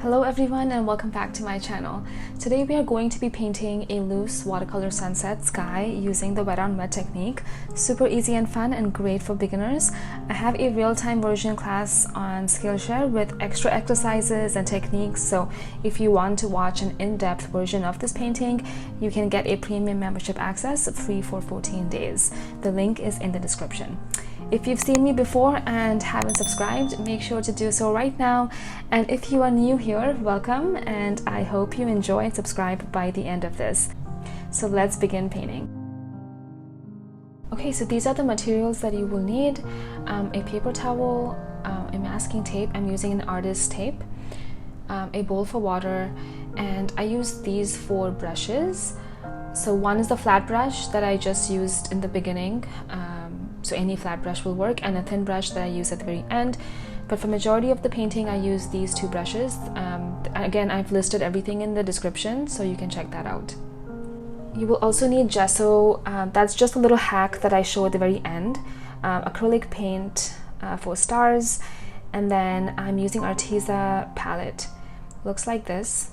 Hello everyone and welcome back to my channel. Today we are going to be painting a loose watercolor sunset sky using the wet on wet technique. Super easy and fun and great for beginners. I have a real-time version class on Skillshare with extra exercises and techniques, so if you want to watch an in-depth version of this painting, you can get a premium membership access free for 14 days. The link is in the description. If you've seen me before and haven't subscribed, make sure to do so right now. And if you are new here, welcome, and I hope you enjoy and subscribe by the end of this. So let's begin painting. Okay, so these are the materials that you will need. A paper towel, a masking tape, I'm using an artist's tape, a bowl for water, and I use these 4 brushes. So one is the flat brush that I just used in the beginning. So any flat brush will work, and a thin brush that I use at the very end. But for majority of the painting I use these 2 brushes. Again, I've listed everything in the description, so you can check that out. You will also need gesso. That's just a little hack that I show at the very end. Acrylic paint for stars, and then I'm using Arteza palette. Looks like this.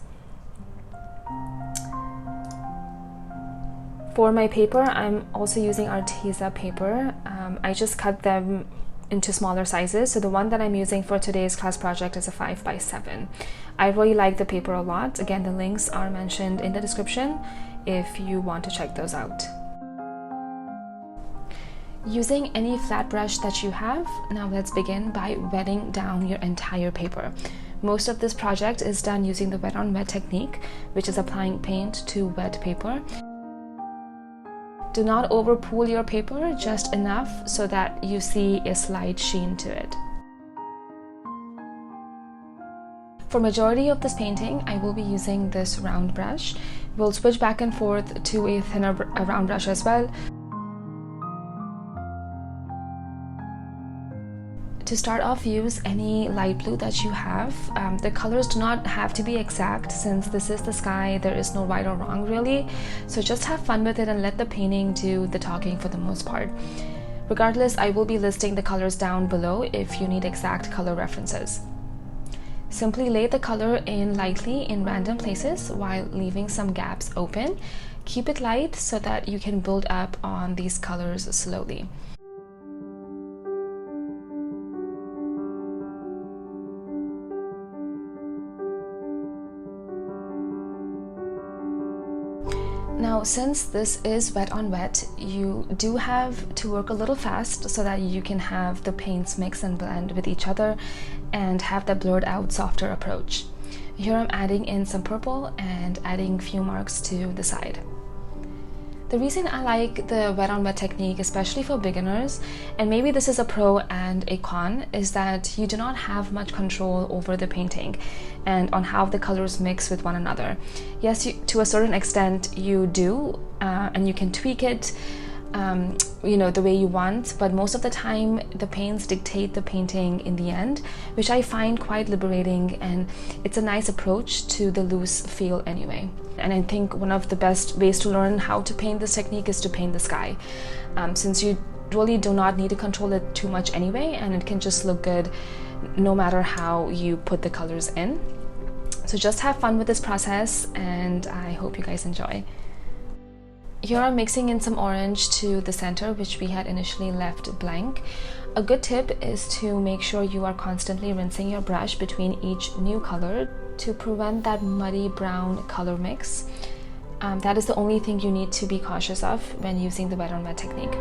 For my paper, I'm also using Arteza paper. I just cut them into smaller sizes. So the one that I'm using for today's class project is a 5x7. I really like the paper a lot. Again, the links are mentioned in the description if you want to check those out. Using any flat brush that you have, now let's begin by wetting down your entire paper. Most of this project is done using the wet on wet technique, which is applying paint to wet paper. Do not overpool your paper, just enough so that you see a slight sheen to it. For majority of this painting, I will be using this round brush. We'll switch back and forth to a thinner round brush as well. To start off, use any light blue that you have. The colors do not have to be exact, since this is the sky, there is no right or wrong really. So just have fun with it and let the painting do the talking for the most part. Regardless, I will be listing the colors down below if you need exact color references. Simply lay the color in lightly in random places while leaving some gaps open. Keep it light so that you can build up on these colors slowly. Now, since this is wet on wet, you do have to work a little fast so that you can have the paints mix and blend with each other and have that blurred out, softer approach. Here I'm adding in some purple and adding a few marks to the side. The reason I like the wet on wet technique, especially for beginners, and maybe this is a pro and a con, is that you do not have much control over the painting and on how the colors mix with one another. Yes, to a certain extent you do, and you can tweak it the way you want, but most of the time the paints dictate the painting in the end, which I find quite liberating, and it's a nice approach to the loose feel anyway. And I think one of the best ways to learn how to paint this technique is to paint the sky, since you really do not need to control it too much anyway, and it can just look good no matter how you put the colors in. So just have fun with this process, and I hope you guys enjoy. Here I'm mixing in some orange to the center, which we had initially left blank. A good tip is to make sure you are constantly rinsing your brush between each new color to prevent that muddy brown color mix. That is the only thing you need to be cautious of when using the wet on wet technique.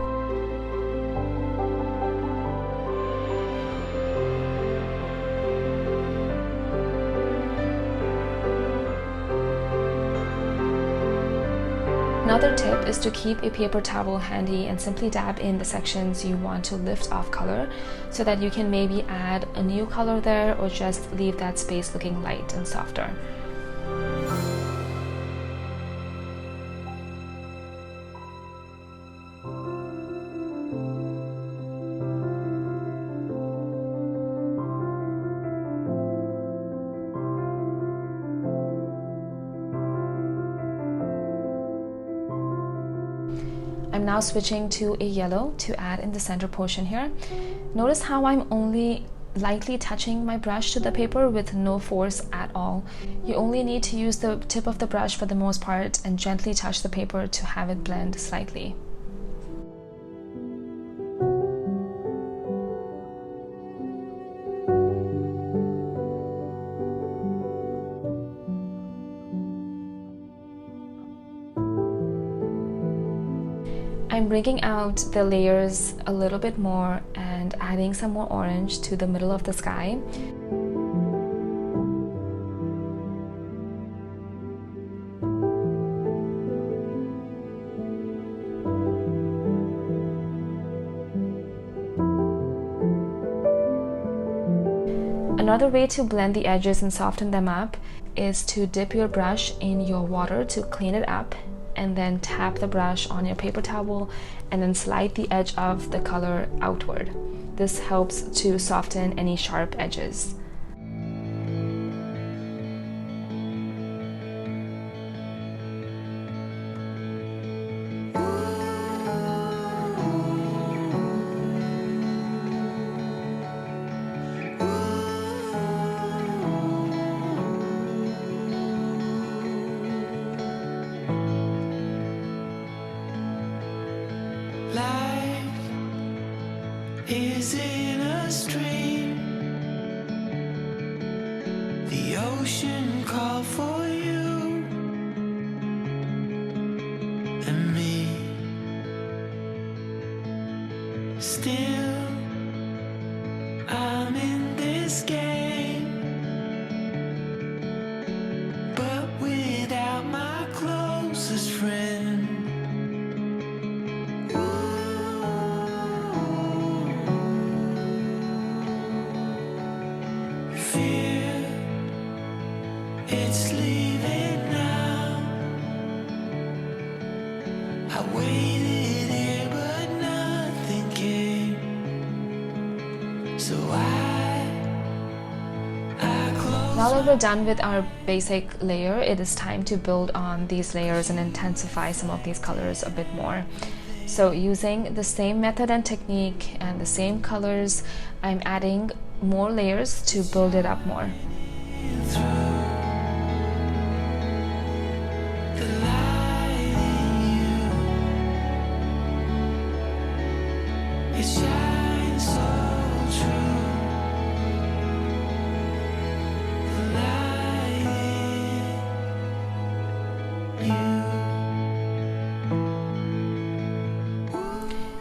Another tip is to keep a paper towel handy and simply dab in the sections you want to lift off color so that you can maybe add a new color there or just leave that space looking light and softer. I'm now switching to a yellow to add in the center portion here. Notice how I'm only lightly touching my brush to the paper with no force at all. You only need to use the tip of the brush for the most part and gently touch the paper to have it blend slightly. I'm bringing out the layers a little bit more and adding some more orange to the middle of the sky. Another way to blend the edges and soften them up is to dip your brush in your water to clean it up, and then tap the brush on your paper towel and then slide the edge of the color outward. This helps to soften any sharp edges. Is in a stream, the ocean called for you and me. Still, I'm in this game, but without my closest friend. It's leaving now. I waited here, but nothing came. So now that we're done with our basic layer, it is time to build on these layers and intensify some of these colors a bit more. So using the same method and technique and the same colors, I'm adding more layers to build it up more.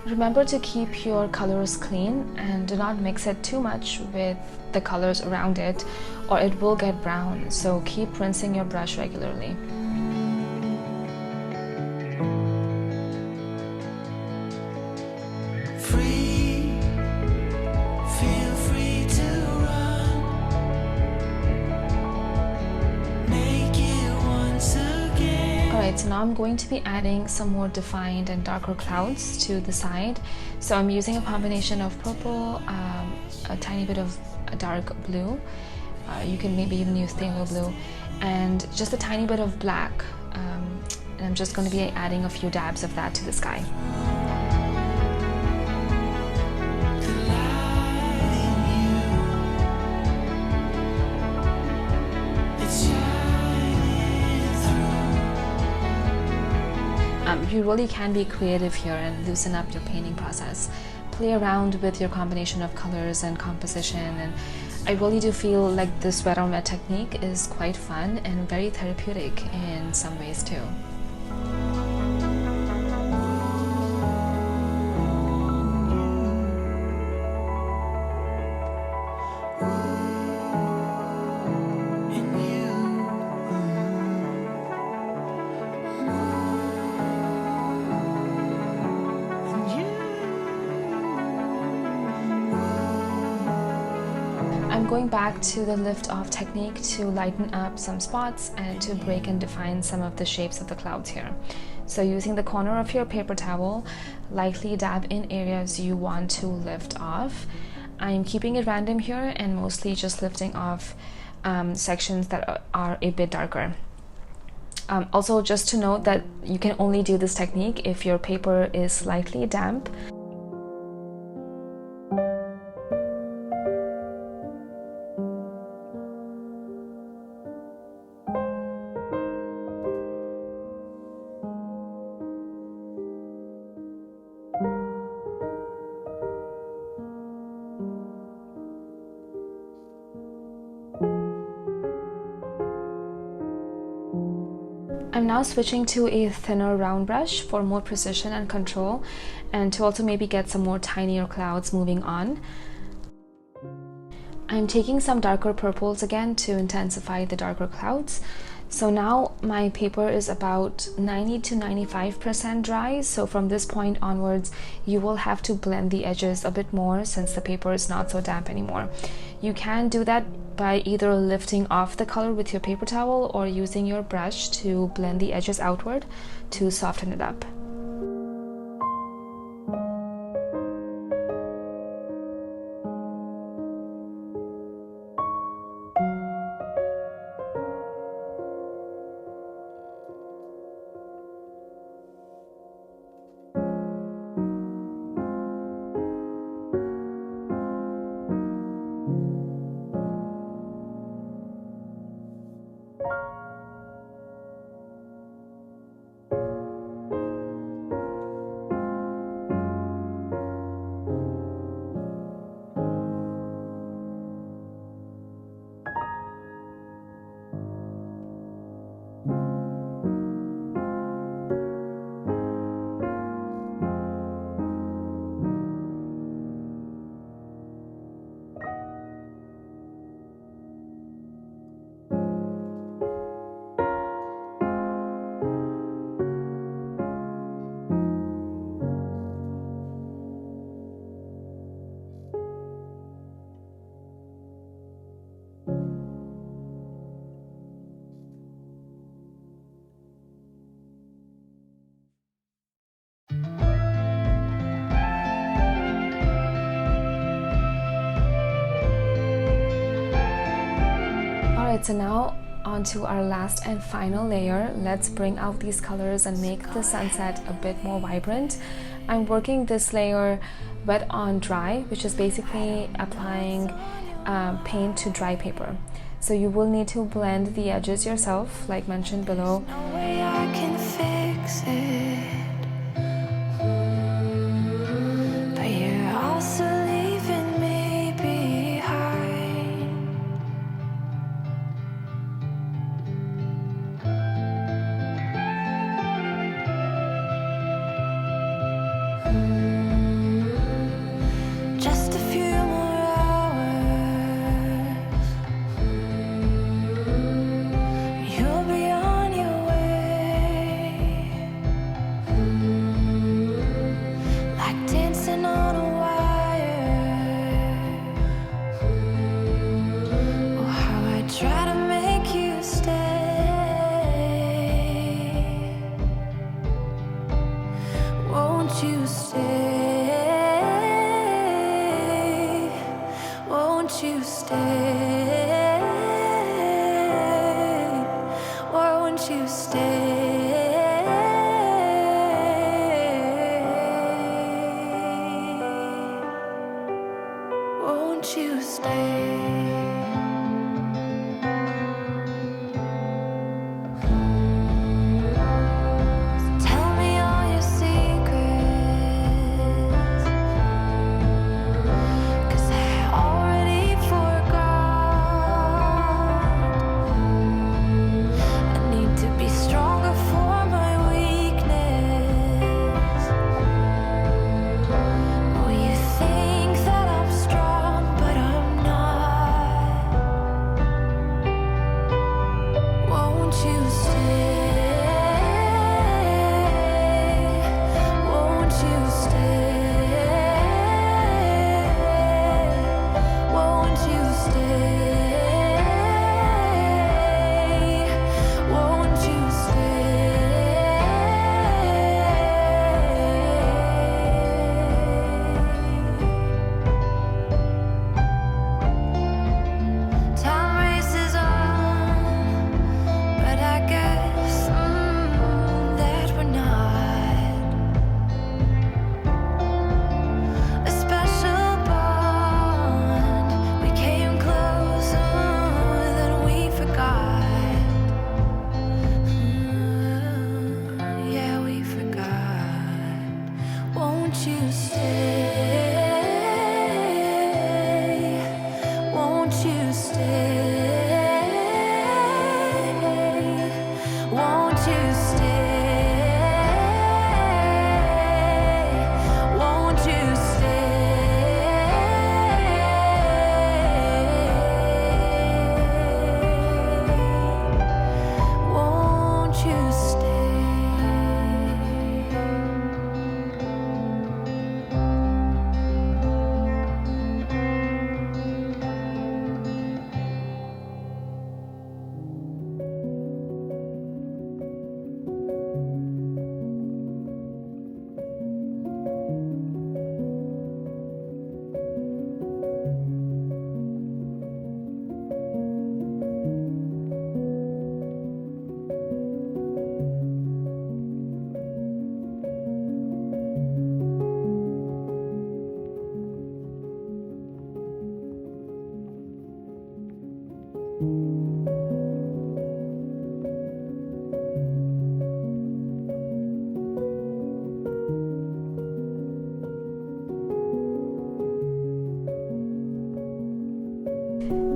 Remember to keep your colors clean and do not mix it too much with the colors around it or it will get brown, so keep rinsing your brush regularly. So now I'm going to be adding some more defined and darker clouds to the side. So I'm using a combination of purple, a tiny bit of a dark blue, you can maybe even use phthalo blue, and just a tiny bit of black, and I'm just going to be adding a few dabs of that to the sky. You really can be creative here and loosen up your painting process. Play around with your combination of colors and composition, and I really do feel like this wet on wet technique is quite fun and very therapeutic in some ways too. I'm going back to the lift off technique to lighten up some spots and to break and define some of the shapes of the clouds here. So using the corner of your paper towel, lightly dab in areas you want to lift off. I'm keeping it random here and mostly just lifting off sections that are a bit darker. Also, just to note that you can only do this technique if your paper is slightly damp. I'm now switching to a thinner round brush for more precision and control, and to also maybe get some more tinier clouds moving on. I'm taking some darker purples again to intensify the darker clouds. So now my paper is about 90 to 95% dry, so from this point onwards you will have to blend the edges a bit more since the paper is not so damp anymore. You can do that by either lifting off the color with your paper towel or using your brush to blend the edges outward to soften it up. Alright, so now onto our last and final layer. Let's bring out these colors and make the sunset a bit more vibrant. I'm working this layer wet on dry, which is basically applying paint to dry paper. So you will need to blend the edges yourself, like mentioned below. No way I can fix it, but you're also leaving me behind. Just a few more hours, you'll be on your way, like dancing on a wire. Oh, how I try to make you stay. Won't you stay? Won't you stay? Won't you stay? Won't you stay? Tell me all your secrets, 'cause I already forgot. you stay? Won't you stay? Won't you stay?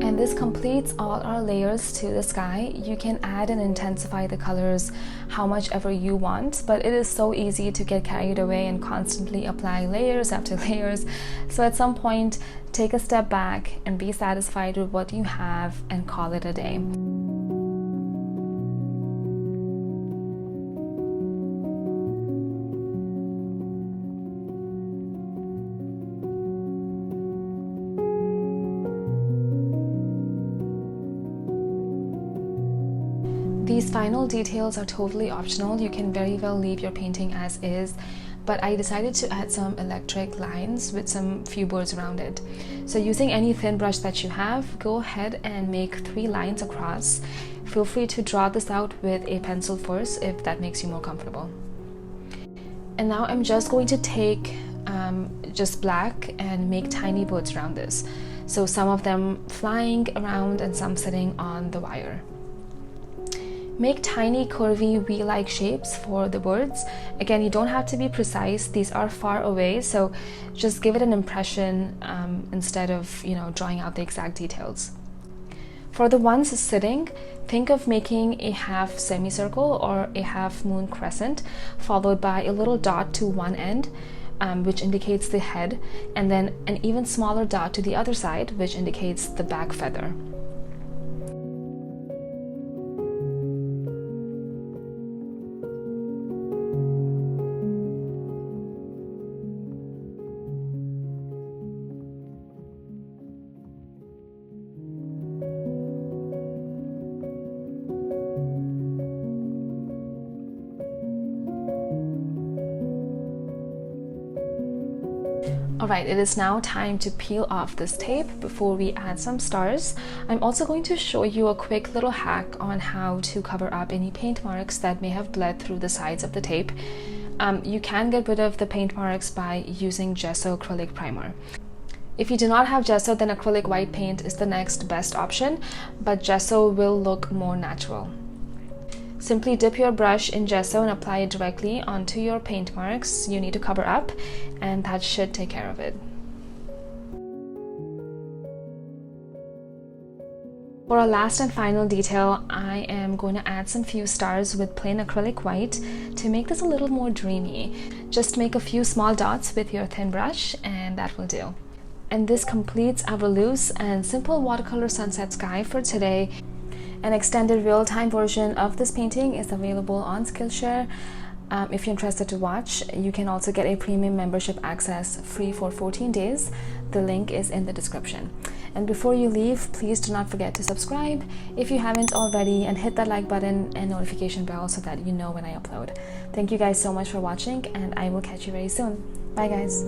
And this completes all our layers to the sky. You can add and intensify the colors how much ever you want, but it is so easy to get carried away and constantly apply layers after layers. So at some point, take a step back and be satisfied with what you have and call it a day. These final details are totally optional. You can very well leave your painting as is, but I decided to add some electric lines with some few birds around it. So using any thin brush that you have, go ahead and make 3 lines across. Feel free to draw this out with a pencil first if that makes you more comfortable. And now I'm just going to take just black and make tiny birds around this. So some of them flying around and some sitting on the wire. Make tiny curvy wheel-like shapes for the birds. Again, you don't have to be precise. These are far away, so just give it an impression instead of, drawing out the exact details. For the ones sitting, think of making a half semicircle or a half moon crescent, followed by a little dot to one end, which indicates the head, and then an even smaller dot to the other side, which indicates the back feather. Alright, it is now time to peel off this tape before we add some stars. I'm also going to show you a quick little hack on how to cover up any paint marks that may have bled through the sides of the tape. You can get rid of the paint marks by using gesso acrylic primer. If you do not have gesso, then acrylic white paint is the next best option, but gesso will look more natural. Simply dip your brush in gesso and apply it directly onto your paint marks you need to cover up, and that should take care of it. For our last and final detail, I am going to add some few stars with plain acrylic white to make this a little more dreamy. Just make a few small dots with your thin brush and that will do. And this completes our loose and simple watercolor sunset sky for today. An extended real-time version of this painting is available on Skillshare. If you're interested to watch, you can also get a premium membership access free for 14 days. The link is in the description. And before you leave, please do not forget to subscribe if you haven't already, and hit that like button and notification bell so that you know when I upload. Thank you guys so much for watching, and I will catch you very soon. Bye guys.